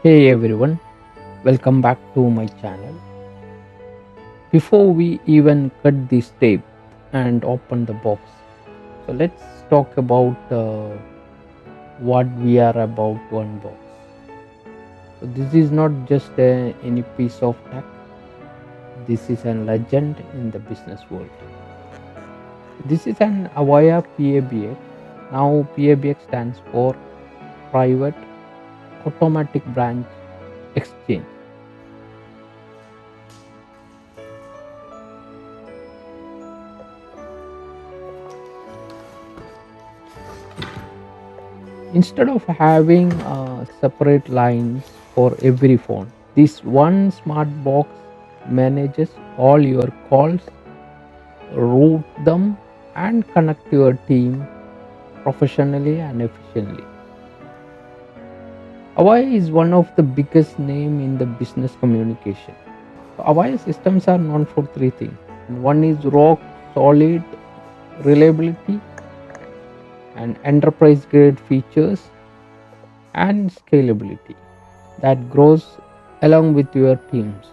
Hey everyone, welcome back to my channel. Before we even cut this tape and open the box, so let's talk about what we are about to unbox. So this is not just any piece of tech. This is a legend in the business world. This is an Avaya PABX. Now PABX stands for Private Automatic Branch Exchange. Instead of having separate lines for every phone, this one smart box manages all your calls, route them, and connect your team professionally and efficiently. Avaya is one of the biggest name in the business communication. Avaya systems are known for three things. One is rock solid reliability and enterprise grade features and scalability that grows along with your teams.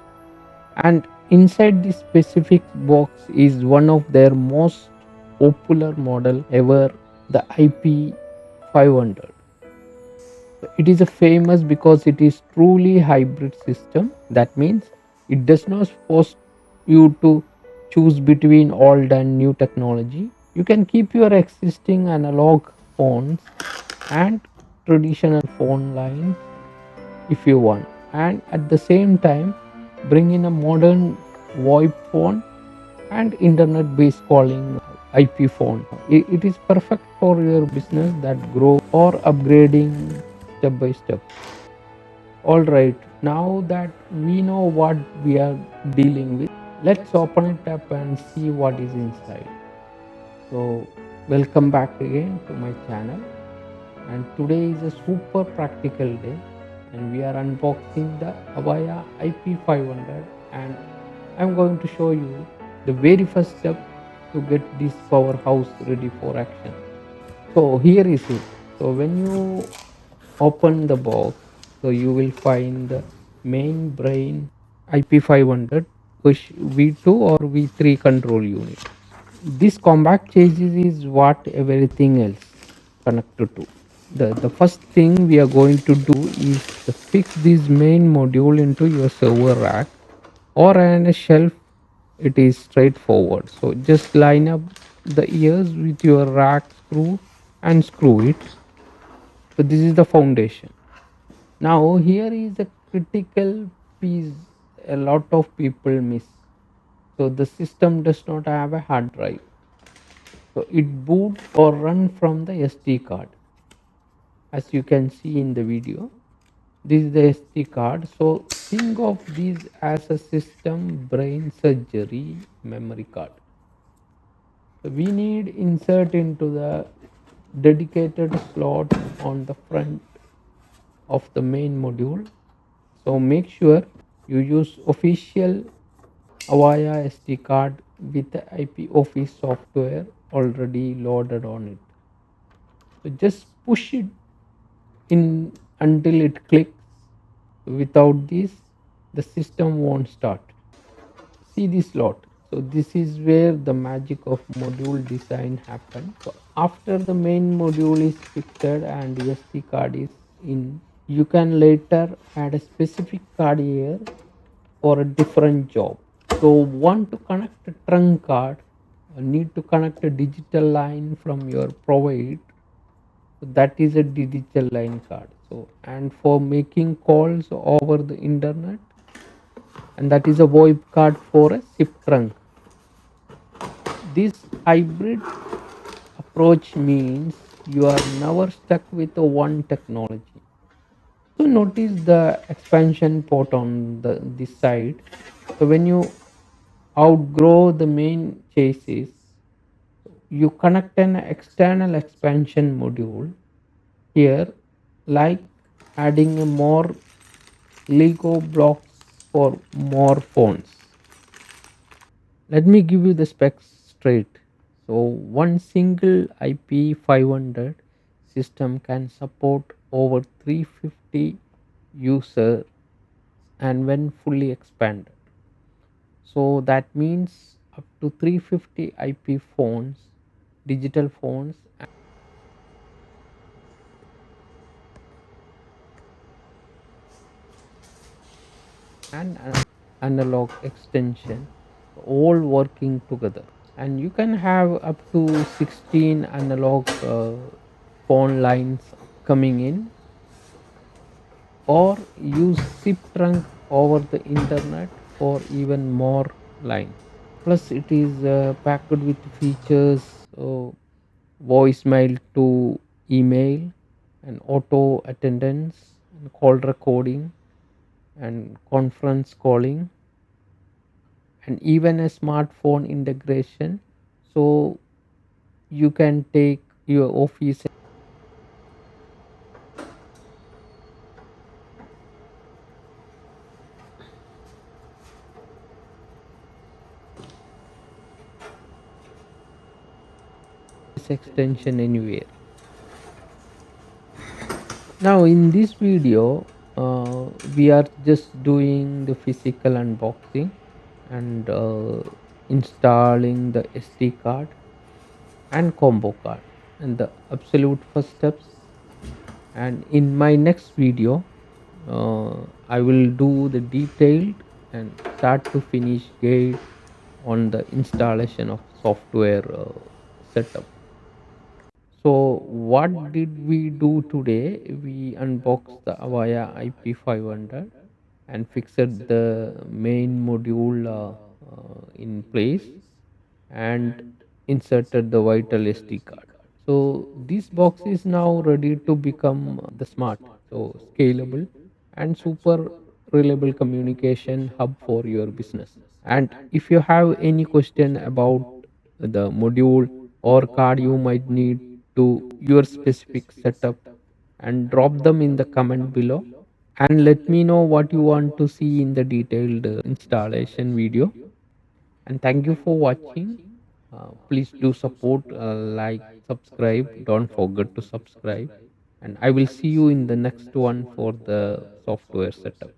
And inside this specific box is one of their most popular model ever, the IP 500. It is a famous because it is truly hybrid system. That means it does not force you to choose between old and new technology. You can keep your existing analog phones and traditional phone lines if you want, and at the same time bring in a modern VoIP phone and internet based calling IP phone. It is perfect for your business that grow or upgrading step by step. All right, now that we know what we are dealing with, let's open it up and see what is inside. So welcome back again to my channel, and today is a super practical day, and we are unboxing the Avaya IP500, and I'm going to show you the very first step to get this powerhouse ready for action. So here is it. So when you open the box, so you will find the main brain IP500 push V2 or V3 control unit. This compact chassis is what everything else connected to. The first thing we are going to do is to fix this main module into your server rack or on a shelf. It is straightforward. So just line up the ears with your rack screw and screw it. So this is the foundation. Now here is a critical piece a lot of people miss. So the system does not have a hard drive. So it boot or run from the SD card, as you can see in the video. This is the SD card. So think of this as a system brain surgery memory card. So we need insert into the dedicated slot on the front of the main module. So make sure you use official Avaya SD card with the IP Office software already loaded on it. So just push it in until it clicks. Without this, the system won't start. See this slot. So this is where the magic of module design happens. So after the main module is fixed and SD card is in, you can later add a specific card here for a different job. So want to connect a trunk card, need to connect a digital line from your provider. So that is a digital line card. So and for making calls over the internet, and that is a VoIP card for a SIP trunk. This hybrid approach means you are never stuck with one technology. So notice the expansion port on this side. So when you outgrow the main chassis, you connect an external expansion module here, like adding a more Lego blocks for more phones. Let me give you the specs straight. So one single IP500 system can support over 350 user and when fully expanded. So that means up to 350 IP phones, digital phones, and an analog extension all working together. And you can have up to 16 analog phone lines coming in, or use zip trunk over the internet for even more lines. Plus it is packed with features, voicemail to email, and auto attendance, and call recording, and conference calling, and even a smartphone integration. So you can take your office extension anywhere. Now in this video, we are just doing the physical unboxing and installing the SD card and combo card and the absolute first steps. And in my next video, I will do the detailed and start to finish guide on the installation of software setup. So what did we do today? We unboxed the Avaya IP500 and fixed the main module in place and inserted the vital SD card. So this box is now ready to become the smart, so scalable and super reliable communication hub for your business. And if you have any question about the module or card you might need to your specific setup, and drop them in the comment below, and let me know what you want to see in the detailed installation video. And thank you for watching. Please do support, like, subscribe, don't forget to subscribe, and I will see you in the next one for the software setup.